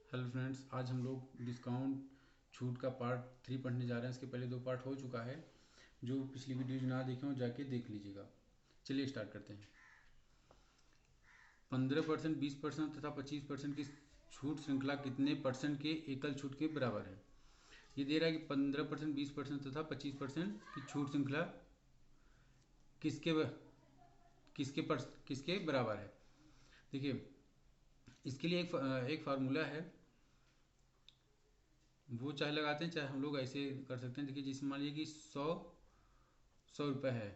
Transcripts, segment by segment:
Hello friends, आज हम लोग डिस्काउंट छूट का पार्ट 3 पढ़ने जा रहे हैं। इसके पहले 2 पार्ट हो चुका है। जो पिछली वीडियोज ना देखे हो जाके देख लीजिएगा। चलिए स्टार्ट करते हैं। 15%, 20% तथा 25% की छूट श्रृंखला कितने परसेंट के एकल छूट के बराबर है? ये दे रहा है कि 15%, 20% तथा 25% की छूट श्रृंखला किसके किसके बराबर है। देखिए, इसके लिए एक फार्मूला है। वो चाहे लगाते हैं चाहे हम लोग ऐसे कर सकते हैं। देखिए, जिसमें मान लीजिए कि 100 रुपये है।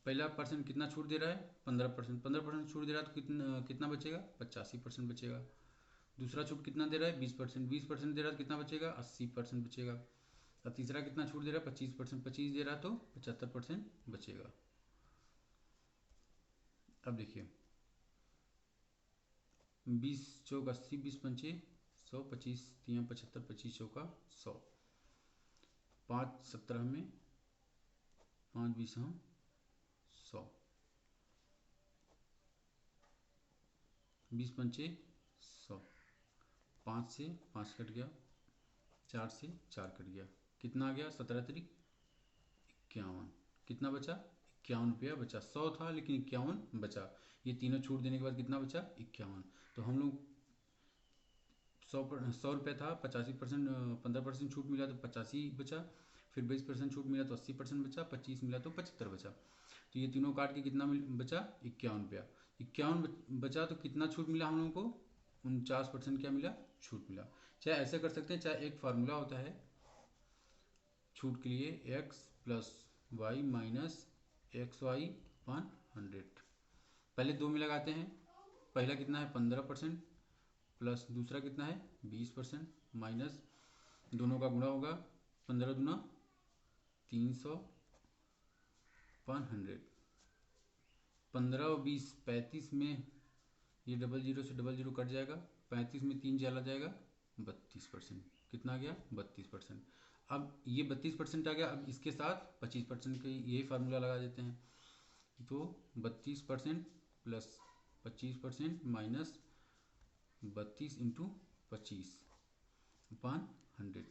पहला परसेंट कितना छूट दे रहा है? 15%। 15% छूट दे रहा है तो कितना कितना बचेगा? 85% बचेगा। दूसरा छूट कितना दे रहा है? 20%। 20% दे रहा है तो कितना बचेगा? 80% बचेगा। और तीसरा कितना छूट दे रहा है? 25%। 25 दे रहा है तो 75% बचेगा। अब देखिए, 20 चौक 80, 20 पंचे 100, 25 3 75, 25 चौका 100, 5 17 में 5 20 100, 20 पंचे 100, 5 से 5 कट गया, 4 से 4 कट गया, कितना आ गया? 17 तिरिक 51। कितना बचा? 51 रुपया बचा। 100 था लेकिन 51 बचा। ये तीनों छूट देने के बाद कितना बचा? 51। तो हम लोग 100 रुपये था, 85%, 15% छूट मिला तो 85 बचा। फिर 20% छूट मिला तो 80% बचा। 25 मिला तो 75 बचा। तो ये तीनों काट के कितना बचा? 51 रुपया। 51 बचा तो कितना छूट मिला हम लोगों को? 49% क्या मिला? छूट मिला। चाहे ऐसे कर सकते हैं, चाहे एक फार्मूला होता है छूट के लिए, x plus y minus x y अपन 100। पहले दो में लगाते हैं। पहला कितना है? 15% प्लस दूसरा कितना है? 20% माइनस दोनों का गुणा होगा। 15 दूना 300 अपन 100। 15 और 20 35 में, ये डबल जीरो से डबल जीरो कट जाएगा। 35 में 3 चला जाएगा, 32%। कितना आ गया? 32%। अब ये 32% आ गया। अब इसके साथ 25% का यही फार्मूला लगा देते हैं। तो 32% प्लस 25% माइनस 32 × 25 अपान 100।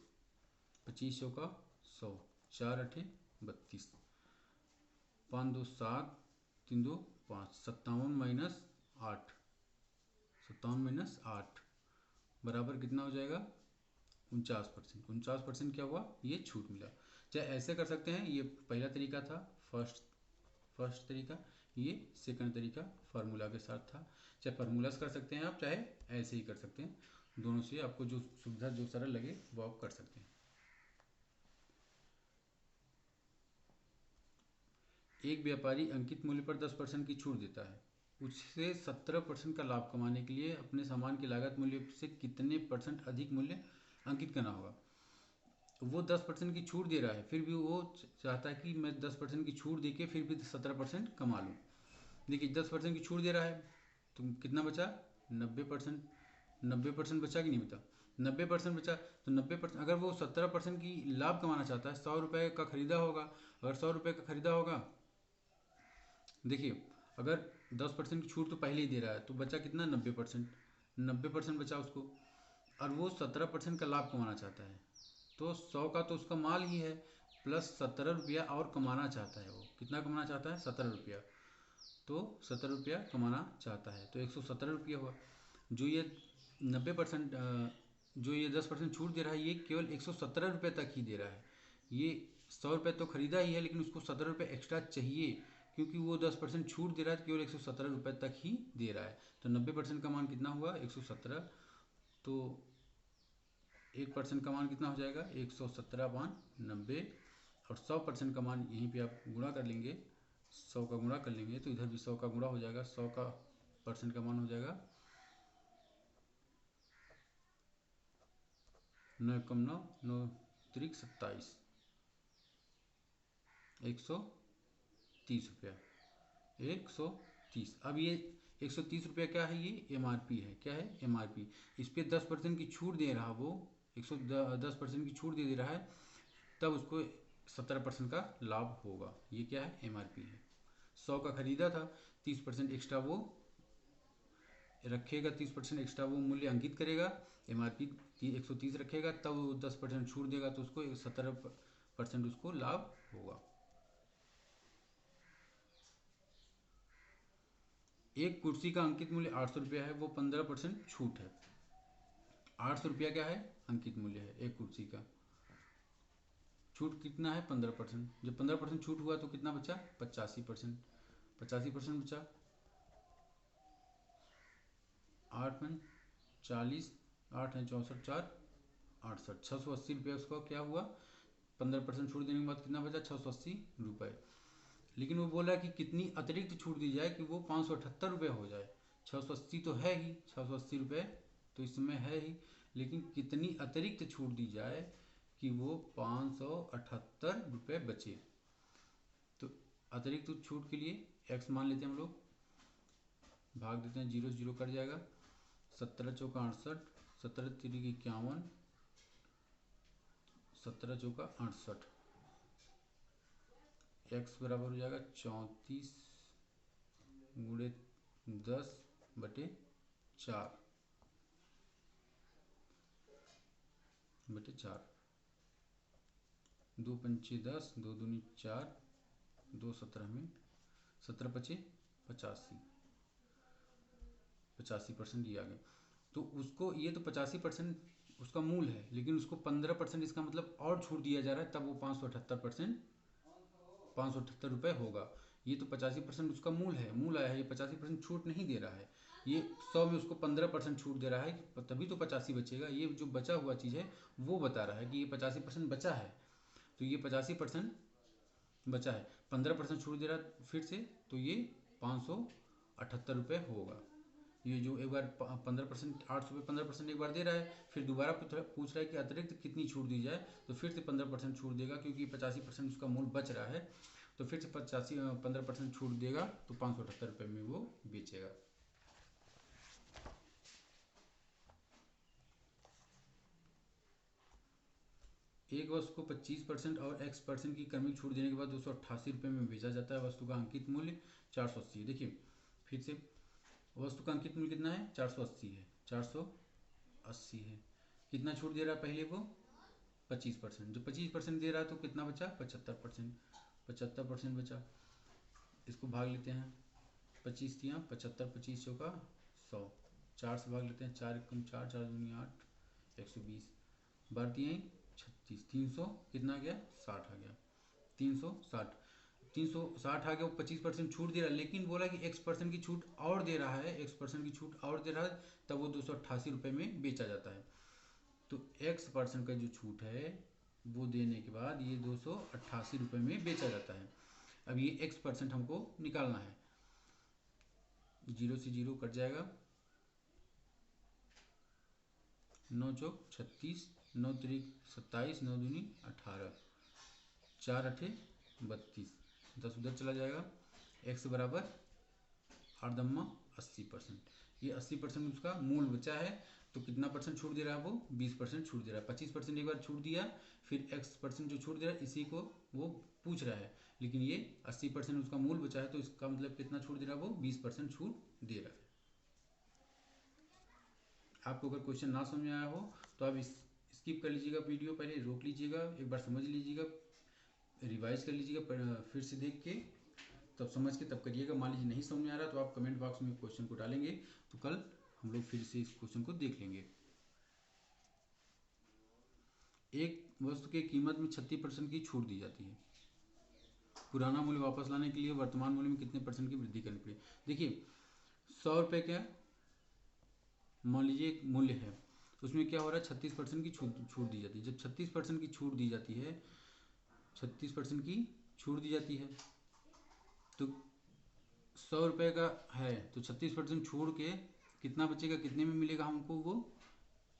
25 चौका 100, 4 8 32, 5 2 7, 3 2 5, 57 - 8 बराबर कितना हो जाएगा? 49%। 49% क्या हुआ? ये छूट मिला। चाहे ऐसे कर सकते हैं, ये पहला तरीका था, फर्स्ट तरीका। ये सेकंड तरीका फार्मूला के साथ था। चाहे फार्मूला से कर सकते हैं आप, चाहे ऐसे ही कर सकते हैं। दोनों से आपको जो सुविधा, जो सरल लगे वो आप कर सकते हैं। एक व्यापारी अंकित मूल्य पर 10% की छूट देता है। उससे 17% का लाभ कमाने के लिए अपने सामान की लागत मूल्य से कितने % अधिक मूल्य अंकित करना होगा? वो 10% की छूट दे रहा है, फिर भी वो चाहता है कि मैं 10% की छूट दे के फिर भी 17% कमा लूँ। देखिए, 10% की छूट दे रहा है तो कितना बचा? 90%। 90% बचा कि नहीं बचा? 90% बचा। तो 90%, अगर वो 17% की लाभ कमाना चाहता है, 100 रुपये का खरीदा होगा। अगर 100 रुपये का खरीदा होगा, देखिए, अगर 10% की छूट तो पहले ही दे रहा है तो बचा कितना? 90%। 90% बचा उसको। और वो 17% का लाभ कमाना चाहता है, तो 100 का तो उसका माल ही है, प्लस 17 रुपया और कमाना चाहता है। वो कितना कमाना चाहता है? 17 रुपया। तो 17 रुपया कमाना चाहता है तो 117 रुपया हुआ। जो ये 90%, जो ये 10% छूट दे रहा है, ये केवल 117 रुपये तक ही दे रहा है। ये 100 रुपये तो खरीदा ही है, लेकिन उसको 17 रुपये एक्स्ट्रा चाहिए, क्योंकि वो 10% छूट दे रहा है तो केवल 117 रुपये तक ही दे रहा है। तो 90% का मान कितना हुआ? 117। तो 1% का मान कितना हो जाएगा? 117/90। और 100% का मान यहीं पे आप गुणा कर लेंगे। 100 का गुणा कर लेंगे तो इधर भी 100 का गुणा हो जाएगा। 100 का % का मान हो जाएगा 9 कम 9 9 तिरिक 27, 130 रुपया। 130। अब ये 130 रुपया क्या है? ये MRP है। क्या है? MRP। इस पर 10% की छूट दे रहा, वो 110% की छूट दे रहा है, तब उसको 17% का लाभ होगा। ये क्या है? MRP है। 100 का खरीदा था, 30% एक्स्ट्रा वो रखेगा 30% एक्स्ट्रा, वो मूल्य अंकित करेगा, MRP 130 रखेगा, तब वो 10% छूट देगा तो उसको 17% उसको लाभ होगा। एक कुर्सी का अंकित मूल्य 800 रुपया है, वो 15% छूट है। 800 रुपया क्या है? अंकित मूल्य है एक कुर्सी का। छूट कितना है? 15%। जब 15% छूट हुआ तो कितना बचा? 85%। 85% बचा, 8 में 40, 8 है 64, 4 68, 680 रुपये उसका क्या हुआ? 15% छूट देने के बाद कितना बचा? 680 रुपये। लेकिन वो बोला कि कितनी अतिरिक्त छूट दी जाए कि वो 578 रुपये हो जाए। 680 तो है ही, 680 रुपये तो इसमें है ही, लेकिन कितनी अतिरिक्त छूट दी जाए कि वो 578 रुपये बचे। तो अतिरिक्त छूट के लिए x मान लेते हैं हम लोग, भाग देते हैं, 0 0 कट जाएगा, 17 चौका 68, 17 3 51, 17 चौका 68, x बराबर हो जाएगा 34 गुणे 10/4 2 पंचे 10, 2 दूनी 4, 2 17 में 17 पचे 85% ये आ गया। तो उसको ये तो 85% उसका मूल है, लेकिन उसको 15% इसका मतलब और छूट दिया जा रहा है, तब वो 578 रुपये होगा। ये तो 85% उसका मूल है, मूल आया है, ये 85% छूट नहीं दे रहा है। ये 100 में उसको 15% छूट दे रहा है, तभी तो 85 बचेगा। ये जो बचा हुआ चीज़ है वो बता रहा है कि ये 85% बचा है, तो ये 85% बचा है, 15% छूट दे रहा है फिर से, तो ये 578 रुपये होगा। ये जो एक बार 15%, 800 रुपये 15% एक बार दे रहा है, फिर दोबारा पूछ रहा है कि अतिरिक्त कितनी छूट दी जाए, तो फिर से 15% छूट देगा, क्योंकि 85% उसका मूल बच रहा है, तो फिर से 15% छूट देगा, तो 578 रुपये में वो बेचेगा। एक वस्तु को 25% और x% की क्रमिक छूट देने के बाद 288 रुपये में बेचा जाता है। वस्तु का अंकित मूल्य 480 है। देखिए फिर से, वस्तु का अंकित मूल्य कितना है? 480 है, 480 है। कितना छूट दे रहा है पहले वो? 25%। जो 25% दे रहा है तो कितना बचा? 75%। 75% बचा, इसको भाग लेते हैं, 25 दिया 75, 25 चौका 100, 4 से भाग लेते हैं, 4 एकम 4, 4 दूनी 8, 120, बार दिए 36, 300 कितना आ गया? 60 आ गया, 360 आ गया। वो 25% छूट दे रहा है, लेकिन बोला कि x% की छूट और दे रहा है, x% की छूट और दे रहा है, तब वो 288 रुपये में बेचा जाता है। तो x% का जो छूट है वो देने के बाद ये 288 रुपये में बेचा जाता है। अब ये x% हमको निकालना है, 0 से 0 कट जाएगा, 9 चौक 36, 9 तिरिक 27, 9 दूनी 18, 4 अठे 32, 10 उधर चला जाएगा। x बराबर 8 80%। ये 80% उसका मूल बचा है, तो कितना परसेंट छूट दे रहा है वो? 20% छूट दे रहा है। 25% एक बार छूट दिया, फिर x% जो छूट दे रहा है इसी को वो पूछ रहा है, लेकिन ये 80% उसका मूल बचा है, तो इसका मतलब कितना छूट दे रहा है वो? 20% छूट दे रहा है। आपको अगर क्वेश्चन ना समझ में आया हो तो आप स्किप कर लीजिएगा, वीडियो पहले रोक लीजिएगा, एक बार समझ लीजिएगा, रिवाइज कर लीजिएगा, फिर से देख के तब समझ के तब करिएगा। मान लीजिए नहीं समझ में आ रहा तो आप कमेंट बॉक्स में क्वेश्चन को डालेंगे, तो कल हम लोग फिर से इस क्वेश्चन को देख लेंगे। एक वस्तु की कीमत में 36% की छूट दी जाती है। पुराना मूल्य वापस लाने के लिए वर्तमान मूल्य में कितने % की वृद्धि करनी पड़ेगी? देखिए 100 रुपये का मान लीजिए एक मूल्य है, तो उसमें क्या हो रहा है? 36% की छूट दी जाती है। जब 36% की छूट दी जाती है, 36% की छूट दी जाती है, तो 100 रुपये का है, तो 36% छोड़ के कितना बचेगा? कितने में मिलेगा हमको वो?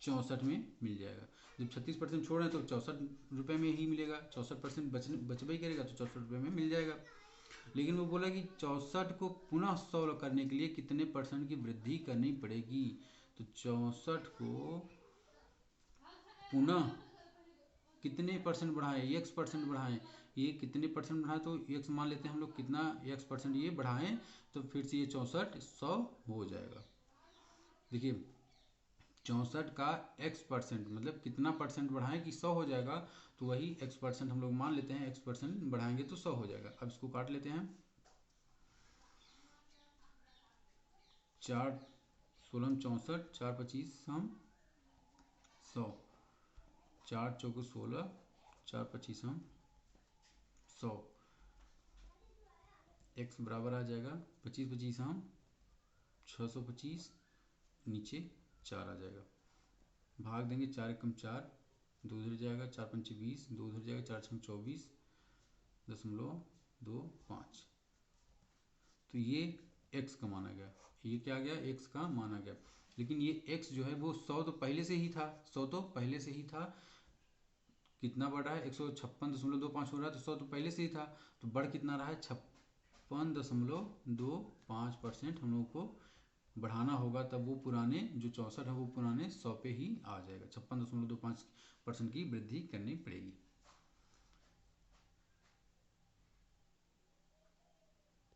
64 में मिल जाएगा। जब 36% छोड़ रहे हैं तो 64 रुपये में ही मिलेगा, 64% बचबा ही करेगा, तो 64 रुपये में मिल जाएगा। लेकिन वो बोला कि 64 को पुनः 100 करने के लिए कितने % की वृद्धि करनी पड़ेगी? तो 64 को पुनः कितने % बढ़ाएं? x% बढ़ाएं। ये कितने % बढ़ाएं? तो x मान लेते हैं हम लोग, कितना x% ये बढ़ाएं, तो फिर से ये 64 100 हो जाएगा। देखिए 64 का x% मतलब कितना परसेंट बढ़ाएं कि 100 हो जाएगा, तो वही x% हम लोग मान लेते हैं, x% बढ़ाएंगे तो 100 हो जाएगा। अब इसको काट लेते हैं। 4 16 64, 4 25 हम 100, 4 चौको 16, 4 25 हम 100, x बराबर आ जाएगा 25 25 हम 625, नीचे 4 आ जाएगा। भाग देंगे, 4 एकम 4, 2 उधर जाएगा, 4 पंचे 20, 2 उधर जाएगा, 4 छम 24.25। तो ये x का माना गया, ये क्या गया, x का माना गया। लेकिन ये x जो है वो 100 तो पहले से ही था, 100 तो पहले से ही था। कितना बढ़ रहा है, 156.25 हो रहा है, तो 100 तो पहले से ही था। तो बढ़ कितना रहा है, 56.25% हम लोगों को बढ़ाना होगा, तब वो पुराने जो 64 है वो पुराने 100 पे ही आ जाएगा। 56.25% की वृद्धि करनी पड़ेगी।